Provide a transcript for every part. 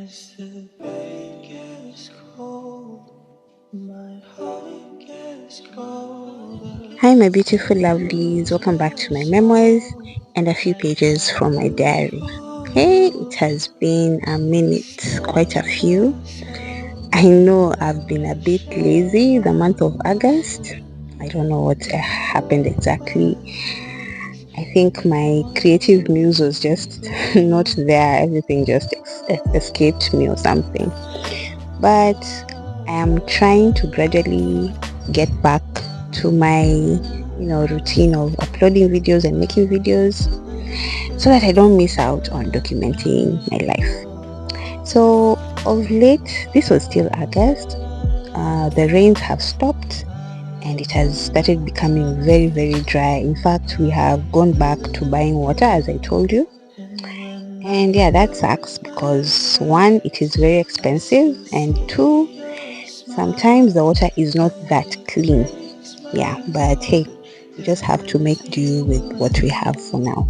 as the pain gets cold, my heart gets colder. Hi, my beautiful lovelies. Welcome back to my memoirs and a few pages from my diary. Hey, it has been a minute, quite a few. I know I've been a bit lazy the month of August. I don't know what happened exactly. I think my creative muse was just not there. Everything just escaped me or something. But I am trying to gradually get back to my routine of uploading videos and making videos so that I don't miss out on documenting my life. So of late, this was still August, the rains have stopped and it has started becoming very, very dry. In fact, we have gone back to buying water, as I told you. And yeah, that sucks because one, it is very expensive, and two, sometimes the water is not that clean. Yeah, but hey, we just have to make do with what we have for now.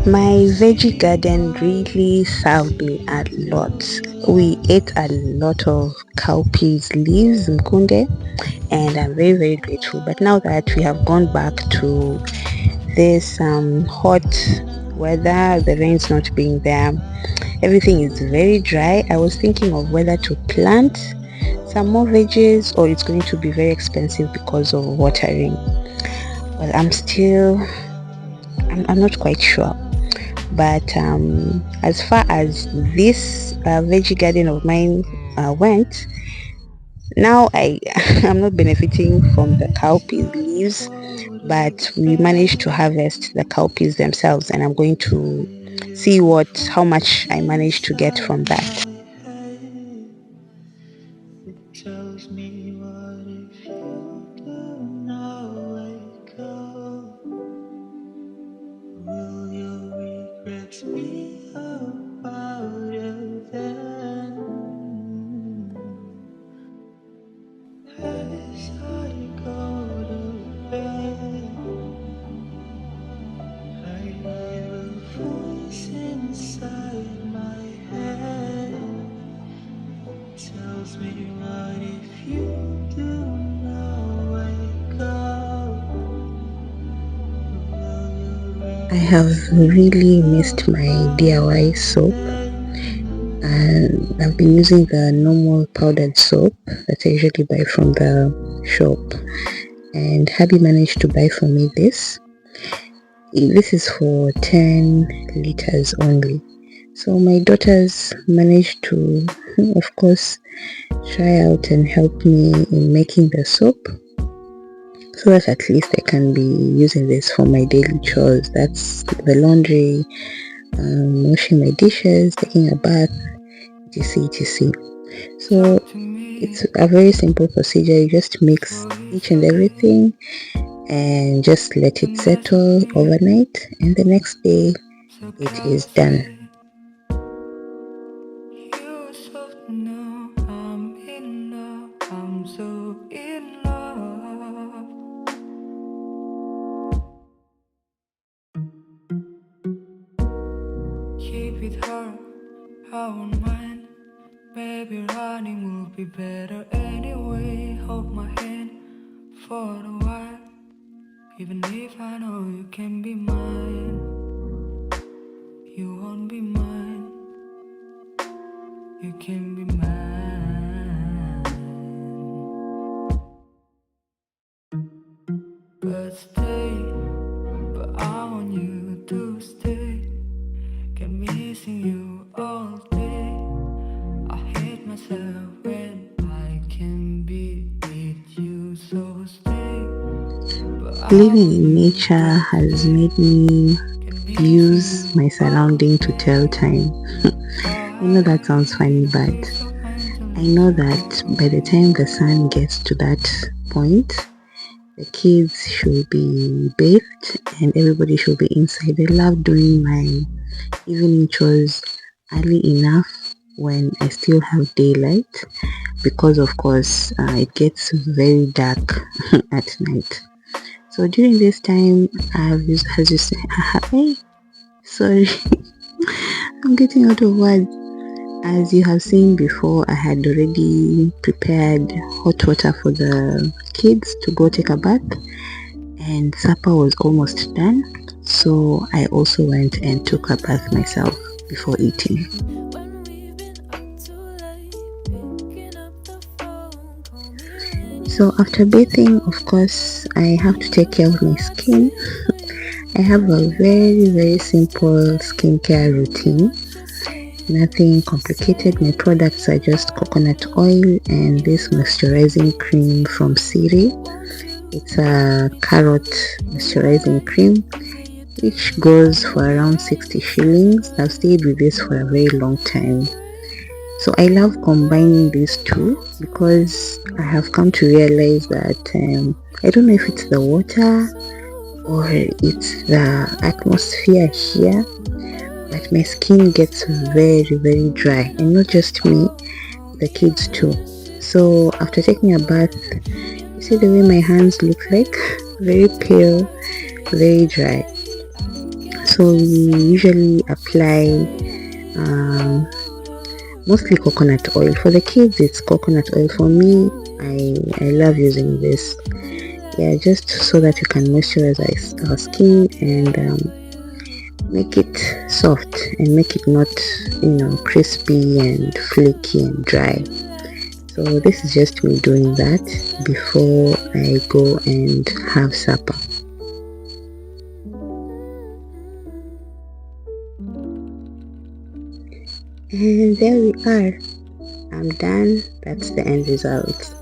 My veggie garden really served me a lot. We ate a lot of cowpeas leaves, mkunde, and I'm very, very grateful. But now that we have gone back to this hot weather, the rain's not being there, everything is very dry. I was thinking of whether to plant some more veggies or it's going to be very expensive because of watering. Well, I'm not quite sure. But as far as this veggie garden of mine went, now I'm not benefiting from the cowpea leaves, but we managed to harvest the cowpeas themselves, and I'm going to see how much I managed to get from that. It tells me, what if you do not wake up? Will your regrets be about it then? As I go to bed, I hear a voice inside my head. Tells me, what if you do not wake up? I have really missed my DIY soap, and I've been using the normal powdered soap that I usually buy from the shop. And Happy managed to buy for me this. This is for 10 liters only. So my daughters managed to, of course, try out and help me in making the soap so that at least I can be using this for my daily chores. That's the laundry, washing my dishes, taking a bath, etc. etc. So it's a very simple procedure. You just mix each and everything and just let it settle overnight, and the next day it is done. I'm so in love. Keep it hard, I won't mind. Baby, running will be better anyway. Hold my hand for a while, even if I know you can be mine. You won't be mine, you can be mine. But stay, but I want you to stay. Keep missing you all day. I hate myself when I can be with you, so stay. Living in nature has made me use my surrounding to tell time. I know that sounds funny, but I know that by the time the sun gets to that point, the kids should be bathed and everybody should be inside. I love doing my evening chores early enough when I still have daylight, because of course it gets very dark at night. So during this time, I have used, as you say, hey, sorry, I'm getting out of words. As you have seen before, I had already prepared hot water for the kids to go take a bath, and supper was almost done. So I also went and took a bath myself before eating. So after bathing, of course, I have to take care of my skin. I have a very simple skincare routine. Nothing complicated. My products are just coconut oil and this moisturizing cream from Siri. It's a carrot moisturizing cream which goes for around 60 shillings. I've stayed with this for a very long time. So I love combining these two because I have come to realize that I don't know if it's the water or it's the atmosphere here, but my skin gets very dry, and not just me, the kids too. So after taking a bath, you see the way my hands look like? Very pale, very dry. So we usually apply mostly coconut oil. For the kids it's coconut oil. For me, I love using this, yeah, just so that we can moisturize our skin and make it soft and make it not, crispy and flaky and dry. So this is just me doing that before I go and have supper. And there we are. I'm done. That's the end result.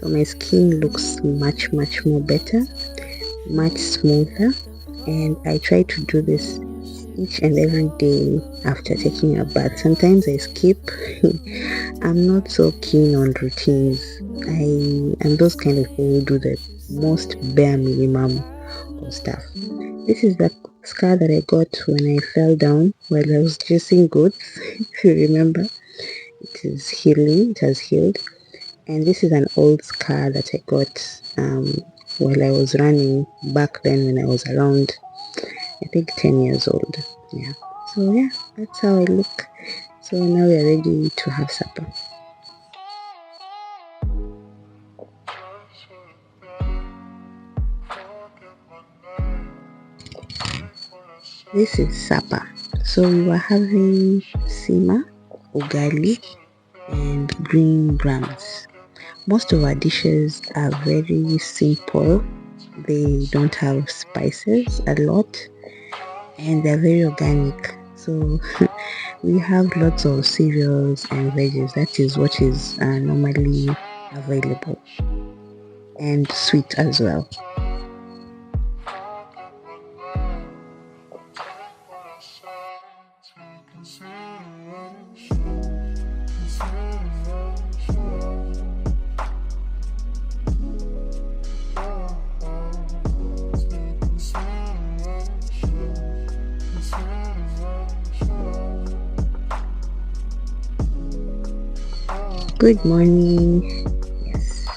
So my skin looks much more better, much smoother, and I try to do this each and every day after taking a bath. Sometimes I skip. I'm not so keen on routines. I am those kind of people who do the most bare minimum of stuff. This is the scar that I got when I fell down while I was dressing goats. If you remember, it is healing. It has healed. And this is an old scar that I got while I was running back then when I was around, I think, 10 years old. Yeah. So yeah, that's how I look. So now we are ready to have supper. This is supper. So we were having sima, ugali, and green grams. Most of our dishes are very simple. They don't have spices a lot, and they're very organic. So we have lots of cereals and veggies. That is what is normally available, and sweet as well. Good morning. Yes,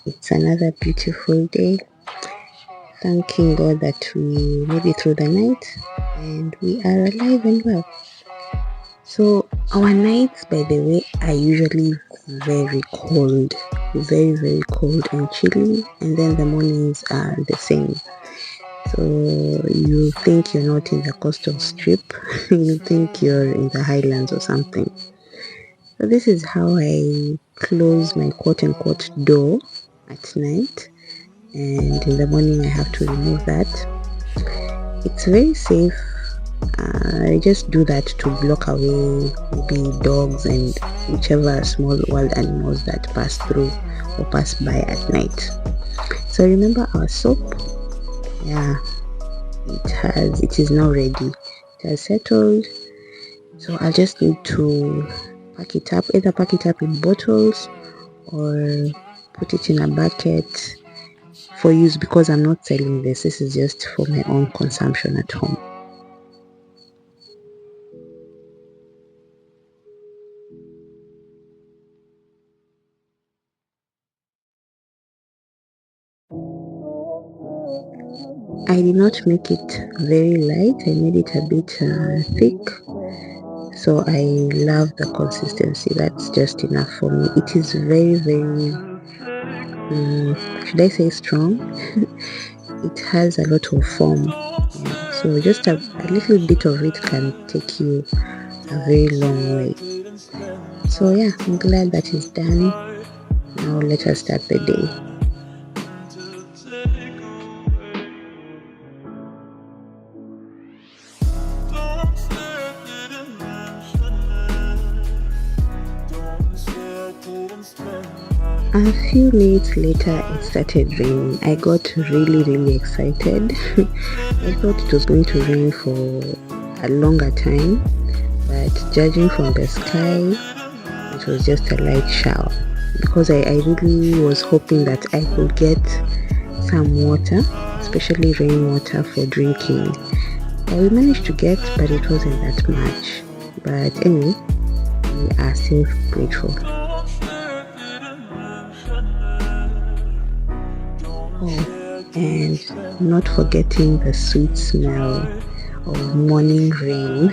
it's another beautiful day. Thanking God that we made it through the night and we are alive and well. So our nights, by the way, are usually very cold, very cold and chilly, and then the mornings are the same. So you think you're not in the coastal strip, you think you're in the highlands or something. So this is how I close my quote-unquote door at night, and in the morning I have to remove that. It's very safe. I just do that to block away maybe dogs and whichever small wild animals that pass through or pass by at night. So remember our soap? Yeah, it is now ready. It has settled. So I just need to either pack it up in bottles or put it in a bucket for use, because I'm not selling this. This is just for my own consumption at home. I did not make it very light. I made it a bit thick. So I love the consistency. That's just enough for me. It is very, very, should I say strong? It has a lot of foam. Yeah. So just a little bit of it can take you a very long way. So yeah, I'm glad that is done. Now let us start the day. A few minutes later, it started raining. I got really, really excited. I thought it was going to rain for a longer time, but judging from the sky, it was just a light shower. Because I really was hoping that I could get some water, especially rainwater for drinking. We managed to get, but it wasn't that much. But anyway, we are still grateful. Oh, and not forgetting the sweet smell of morning rain.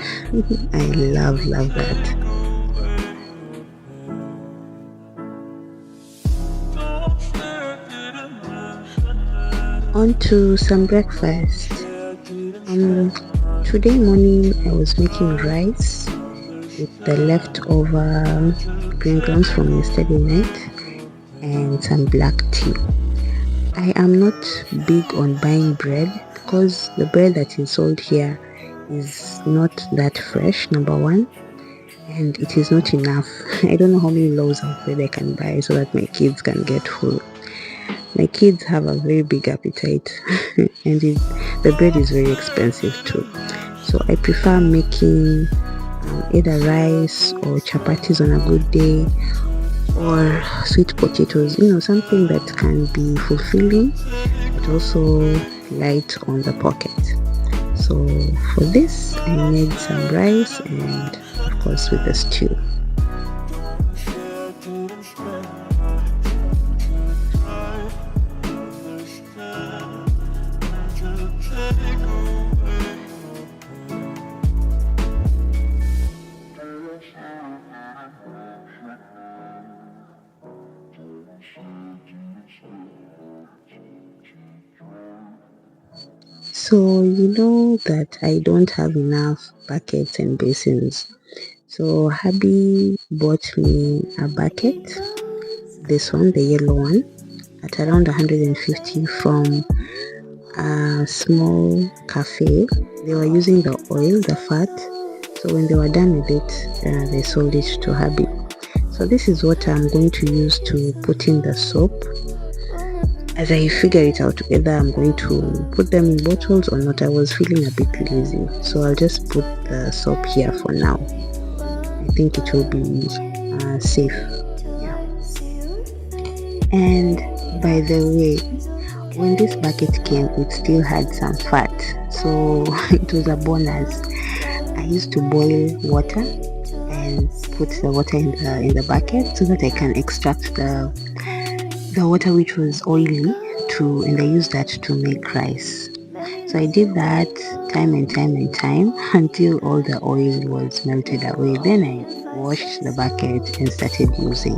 I love that. On to some breakfast. Today morning I was making rice with the leftover green grams from yesterday night and some black tea. I am not big on buying bread because the bread that is sold here is not that fresh, number one, and it is not enough. I don't know how many loaves of bread I can buy so that my kids can get full. My kids have a very big appetite and the bread is very expensive too. So I prefer making either rice or chapatis on a good day or sweet potatoes, something that can be fulfilling but also light on the pocket. So for this, I made some rice and of course with the stew. So you know that I don't have enough buckets and basins. So hubby bought me a bucket, this one, the yellow one, at around 150 from a small cafe. They were using the oil, the fat. So when they were done with it, they sold it to hubby. So this is what I'm going to use to put in the soap. As I figure it out whether I'm going to put them in bottles or not, I was feeling a bit lazy. So I'll just put the soap here for now. I think it will be safe. Yeah. And by the way, when this bucket came, it still had some fat. So it was a bonus. I used to boil water and put the water in the bucket so that I can extract the water which was oily and I used that to make rice. So I did that time and time until all the oil was melted away. Then I washed the bucket and started using.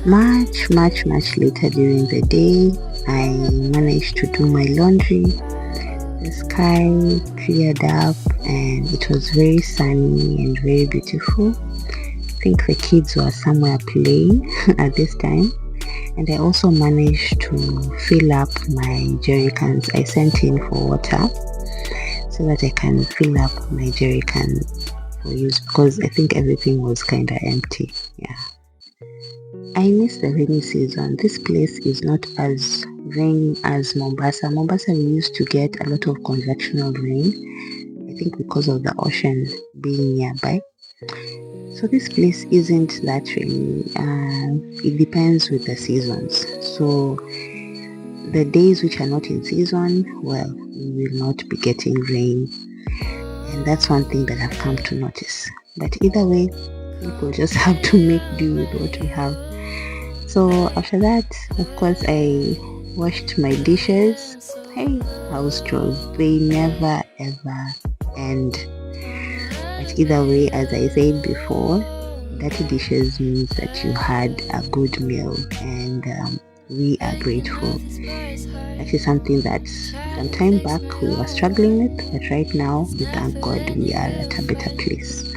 Much later during the day, I managed to do my laundry. The sky cleared up and it was very sunny and very beautiful. I think the kids were somewhere playing at this time. And I also managed to fill up my jerry cans. I sent in for water so that I can fill up my jerry can for use because I think everything was kind of empty. Yeah. I miss the rainy season. This place is not as rain as Mombasa. Mombasa, we used to get a lot of convectional rain. I think because of the ocean being nearby. So this place isn't that rainy. It depends with the seasons. So the days which are not in season, well, we will not be getting rain. And that's one thing that I've come to notice. But either way, people just have to make do with what we have. So after that, of course, I washed my dishes. Hey, house chores, they never ever end. But either way, as I said before, dirty dishes means that you had a good meal, and we are grateful. That is something that some time back we were struggling with, but right now we thank God we are at a better place.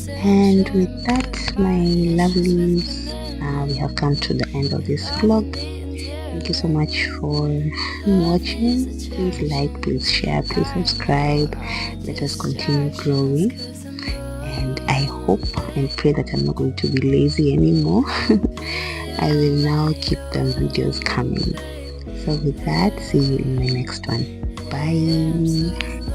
And with that, my lovelies, we have come to the end of this vlog. Thank you so much for watching. Please like, please share, please subscribe. Let us continue growing. And I hope and pray that I'm not going to be lazy anymore. I will now keep them videos coming. So with that, see you in my next one. Bye.